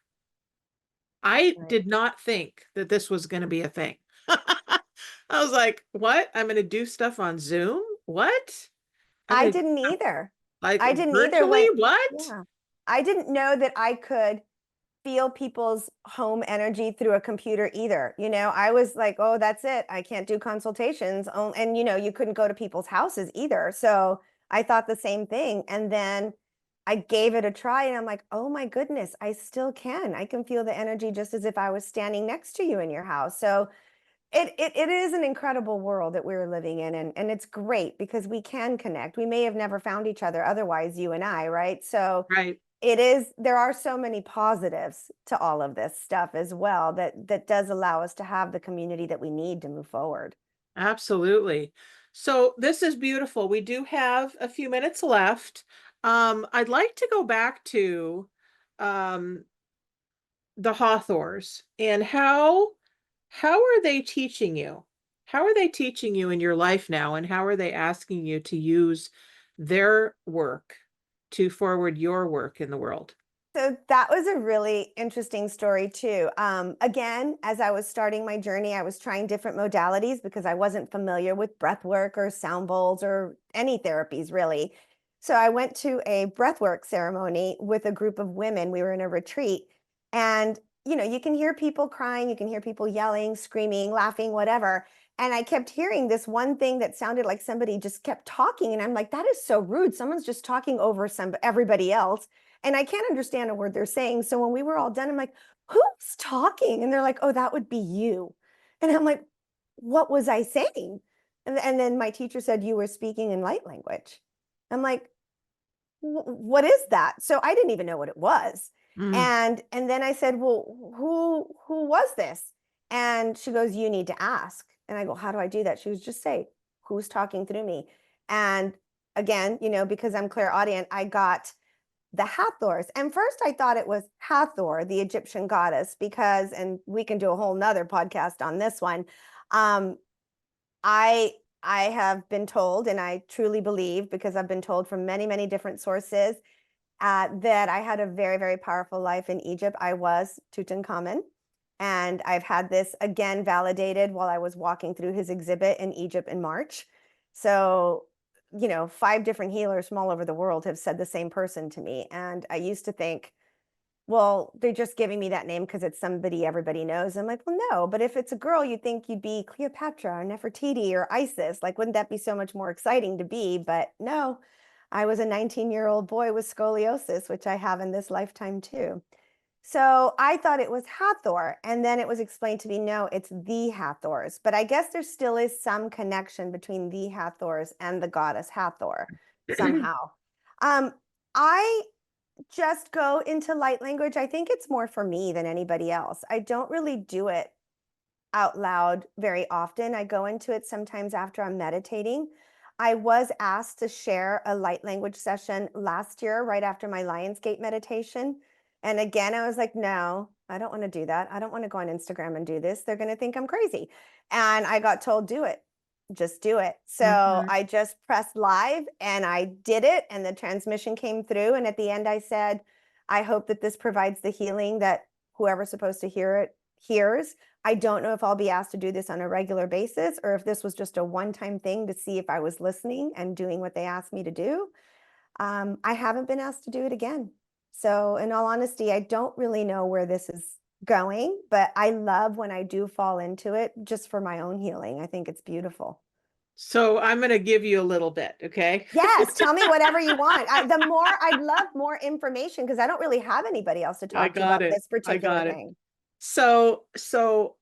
Speaker 2: I
Speaker 3: Right.
Speaker 2: did not think that this was going to be a thing. I was like, what? I'm going to do stuff on Zoom? What? I'm
Speaker 3: I
Speaker 2: going to,
Speaker 3: didn't either.
Speaker 2: like,
Speaker 3: I didn't either
Speaker 2: virtually?
Speaker 3: when,
Speaker 2: What?
Speaker 3: yeah. I didn't know that I could feel people's home energy through a computer either. You know, I was like, oh, that's it. I can't do consultations. Oh, and you know, you couldn't go to people's houses either. So I thought the same thing. And then I gave it a try and I'm like, oh my goodness, I still can. I can feel the energy just as if I was standing next to you in your house. So it is an incredible world that we're living in, and it's great because we can connect. We may have never found each other otherwise, you and I, right? So
Speaker 2: Right.
Speaker 3: it is, there are so many positives to all of this stuff as well that does allow us to have the community that we need to move forward.
Speaker 2: Absolutely. So this is beautiful. We do have a few minutes left. I'd like to go back to um, the Hawthors and how are they teaching you? How are they teaching you in your life now, and how are they asking you to use their work to forward your work in the world?
Speaker 3: So that was a really interesting story too. Again, as I was starting my journey, I was trying different modalities because I wasn't familiar with breath work or sound bowls or any therapies really. So I went to a breathwork ceremony with a group of women. We were in a retreat, and you know, you can hear people crying, you can hear people yelling, screaming, laughing, whatever. And I kept hearing this one thing that sounded like somebody just kept talking, and I'm like, that is so rude. Someone's just talking over everybody else and I can't understand a word they're saying. So when we were all done, I'm like, who's talking? And they're like, oh, that would be you. And I'm like, what was I saying? And then my teacher said, you were speaking in light language. I'm like, what is that? So I didn't even know what it was.
Speaker 2: Mm.
Speaker 3: And then I said, well, who was this? And she goes, you need to ask. And I go, how do I do that? She was just say, who's talking through me? And again, you know, because I'm clairaudient, I got the Hathors. And first I thought it was Hathor, the Egyptian goddess, because, and we can do a whole nother podcast on this one. Um, I I have been told, and I truly believe, because I've been told from many, many different sources, that I had a very, very powerful life in Egypt. I was Tutankhamun. And I've had this again validated while I was walking through his exhibit in Egypt in March. So, you know, 5 different healers from all over the world have said the same person to me. And I used to think, well, they're just giving me that name because it's somebody everybody knows. I'm like, well, no, but if it's a girl, you'd think you'd be Cleopatra or Nefertiti or Isis. Like, wouldn't that be so much more exciting to be? But no, I was a 19-year-old boy with scoliosis, which I have in this lifetime too. So I thought it was Hathor. And then it was explained to me, no, it's the Hathors. But I guess there still is some connection between the Hathors and the goddess Hathor somehow. Um, I just go into light language. I think it's more for me than anybody else. I don't really do it out loud very often. I go into it sometimes after I'm meditating. I was asked to share a light language session last year, right after my Lionsgate meditation. And again, I was like, no, I don't want to do that. I don't want to go on Instagram and do this. They're going to think I'm crazy. And I got told, do it. Just do it. So
Speaker 2: Mhm.
Speaker 3: I just pressed live and I did it. And the transmission came through. And at the end, I said, I hope that this provides the healing that whoever's supposed to hear it hears. I don't know if I'll be asked to do this on a regular basis or if this was just a one-time thing to see if I was listening and doing what they asked me to do. I haven't been asked to do it again. So in all honesty, I don't really know where this is going, but I love when I do fall into it just for my own healing. I think it's beautiful.
Speaker 2: So I'm going to give you a little bit, okay?
Speaker 3: Yes, tell me whatever you want. I'd love more information because I don't really have anybody else to
Speaker 2: I
Speaker 3: talk to
Speaker 2: got
Speaker 3: about
Speaker 2: it.
Speaker 3: this
Speaker 2: I
Speaker 3: particular
Speaker 2: got it.
Speaker 3: thing.
Speaker 2: So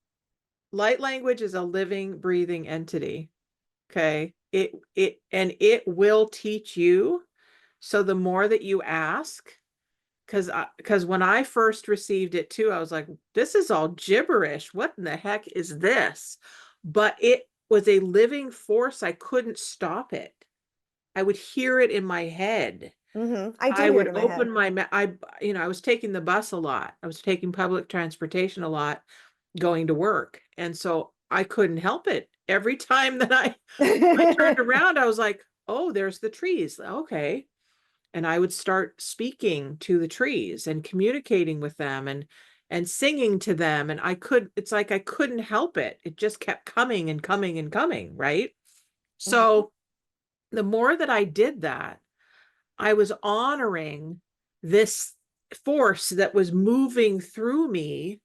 Speaker 2: light language is a living, breathing entity. Okay. It will teach you. So the more that you ask, because when I first received it too, I was like, this is all gibberish. What in the heck is this? But it was a living force. I couldn't stop it. I would hear it in my head.
Speaker 3: I do
Speaker 2: I
Speaker 3: hear it
Speaker 2: would
Speaker 3: in my
Speaker 2: open
Speaker 3: head.
Speaker 2: I was taking the bus a lot. I was taking public transportation a lot going to work. And so I couldn't help it. Every time that I turned around, I was like, oh, there's the trees. Okay. And I would start speaking to the trees and communicating with them and singing to them. And it's like I couldn't help it. It just kept coming and coming and coming, right? So the more that I did that, I was honoring this force that was moving through me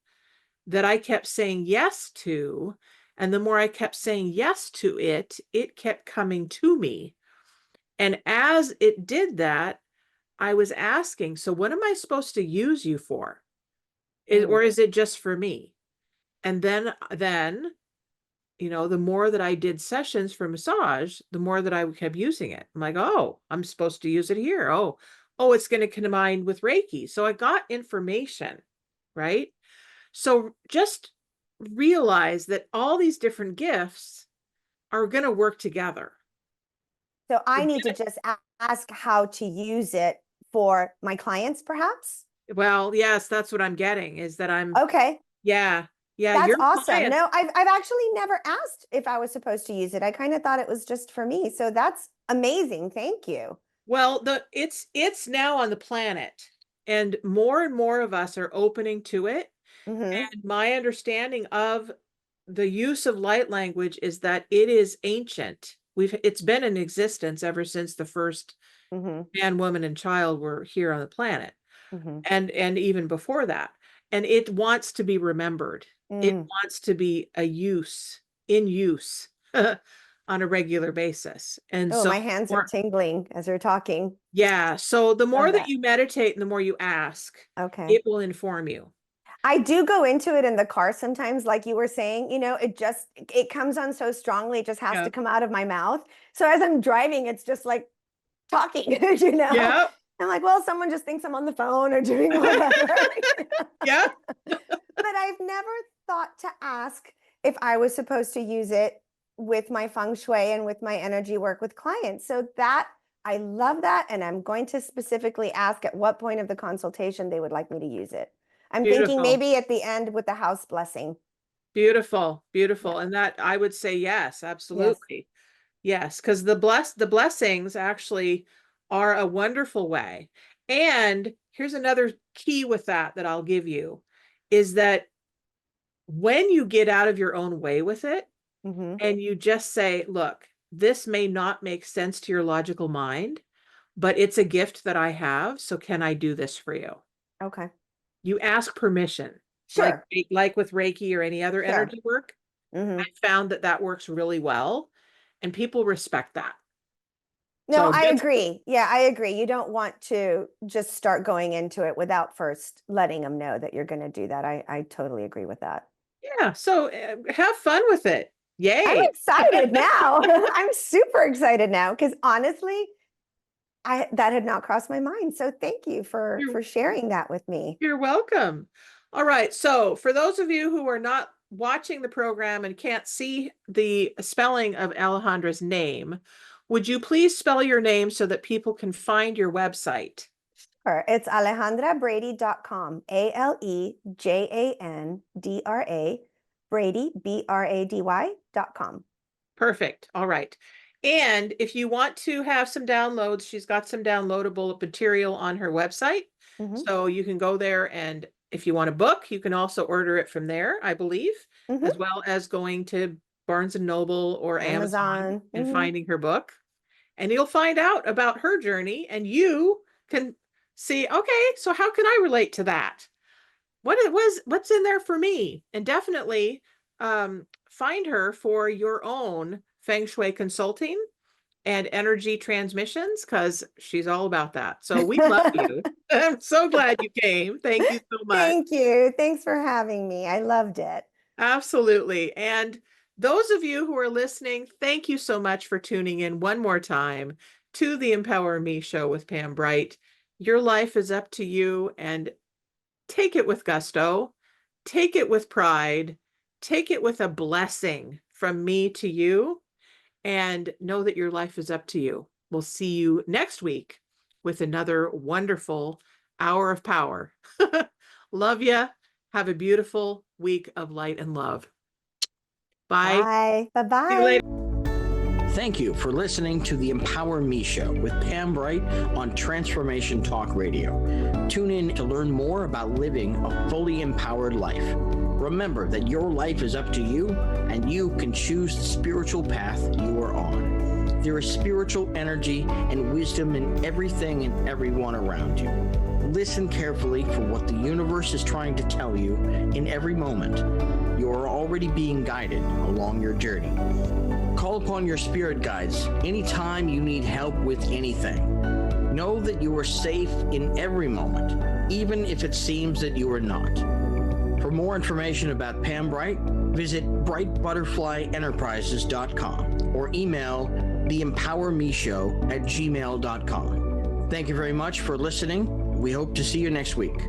Speaker 2: that I kept saying yes to. And the more I kept saying yes to it, it kept coming to me. And as it did that, I was asking, so what am I supposed to use you for? Or is it just for me? And then, the more that I did sessions for massage, the more that I kept using it. I'm like, oh, I'm supposed to use it here. Oh, it's going to combine with Reiki. So I got information, right? So just realize that all these different gifts are going to work together.
Speaker 3: So I need to just ask how to use it for my clients, perhaps?
Speaker 2: Well, yes, that's what I'm getting is that
Speaker 3: Okay.
Speaker 2: Yeah.
Speaker 3: That's
Speaker 2: Your
Speaker 3: awesome.
Speaker 2: clients.
Speaker 3: No, I've actually never asked if I was supposed to use it. I kind of thought it was just for me. So that's amazing. Thank you.
Speaker 2: Well, it's now on the planet, and more of us are opening to it. And my understanding of the use of light language is that it is ancient. It's been in existence ever since the first man, woman, and child were here on the planet. And even before that. And it wants to be remembered. It wants to be in use on a regular basis. And
Speaker 3: Oh,
Speaker 2: so
Speaker 3: my hands are tingling as you're talking.
Speaker 2: yeah, so the more
Speaker 3: Love
Speaker 2: that
Speaker 3: that.
Speaker 2: you meditate and the more you ask,
Speaker 3: Okay.
Speaker 2: it will inform you.
Speaker 3: I do go into it in the car sometimes, like you were saying, it comes on so strongly, it just has
Speaker 2: Yeah.
Speaker 3: to come out of my mouth. So as I'm driving, it's just like talking,
Speaker 2: Yeah.
Speaker 3: I'm like, well, someone just thinks I'm on the phone or doing whatever.
Speaker 2: Yeah.
Speaker 3: But I've never thought to ask if I was supposed to use it with my feng shui and with my energy work with clients. So that I love that. And I'm going to specifically ask at what point of the consultation they would like me to use it. I'm thinking
Speaker 2: Beautiful.
Speaker 3: maybe at the end with the house blessing.
Speaker 2: Beautiful. Beautiful.
Speaker 3: Yeah.
Speaker 2: And that I would say yes,
Speaker 3: Yes.
Speaker 2: absolutely. Yes, because the blessings actually are a wonderful way. And here's another key with that I'll give you is that when you get out of your own way with it and you just say, look, this may not make sense to your logical mind, but it's a gift that I have. So can I do this for you?
Speaker 3: Okay.
Speaker 2: You ask permission,
Speaker 3: Sure.
Speaker 2: like with Reiki or any other
Speaker 3: Sure.
Speaker 2: energy work. I found that works really well, and people respect that.
Speaker 3: No,
Speaker 2: So
Speaker 3: I agree. Yeah, I agree. You don't want to just start going into it without first letting them know that you're going to do that. I totally agree with that.
Speaker 2: yeah, so have fun with it.
Speaker 3: I'm
Speaker 2: Yay.
Speaker 3: excited now. I'm super excited now because honestly, that had not crossed my mind. So thank you for
Speaker 2: You're,
Speaker 3: sharing that with me.
Speaker 2: you're welcome. All right. So for those of you who are not watching the program and can't see the spelling of Alejandra's name, would you please spell your name so that people can find your website?
Speaker 3: Sure. It's alejandrabrady.com. ALEJANDRA Brady BRADY.com.
Speaker 2: Perfect. All right. And if you want to have some downloads, she's got some downloadable material on her website. So you can go there, and if you want a book, you can also order it from there, I believe, as well as going to Barnes and Noble or Amazon and finding her book. And you'll find out about her journey, and you can see, okay, so how can I relate to that? What's in there for me? And definitely find her for your own Feng Shui consulting and energy transmissions, because she's all about that. So we love you. I'm so glad you came. Thank you so much.
Speaker 3: Thank you. Thanks for having me. I loved it.
Speaker 2: Absolutely. And those of you who are listening, thank you so much for tuning in one more time to the Empower Me show with Pam Bright. your life is up to you, and take it with gusto, take it with pride, take it with a blessing from me to you, and know that your life is up to you. We'll see you next week with another wonderful hour of power. Love ya. Have a beautiful week of light and love. Bye.
Speaker 3: Bye. Bye-bye.
Speaker 2: See you later.
Speaker 1: Thank you for listening to the Empower Me Show with Pam Bright on Transformation Talk Radio. Tune in to learn more about living a fully empowered life. Remember that your life is up to you, and you can choose the spiritual path you are on. There is spiritual energy and wisdom in everything and everyone around you. Listen carefully for what the universe is trying to tell you in every moment. You are already being guided along your journey. Call upon your spirit guides anytime you need help with anything. Know that you are safe in every moment, even if it seems that you are not. For more information about Pam Bright, visit brightbutterflyenterprises.com or email theempowermeshow@gmail.com. Thank you very much for listening. We hope to see you next week.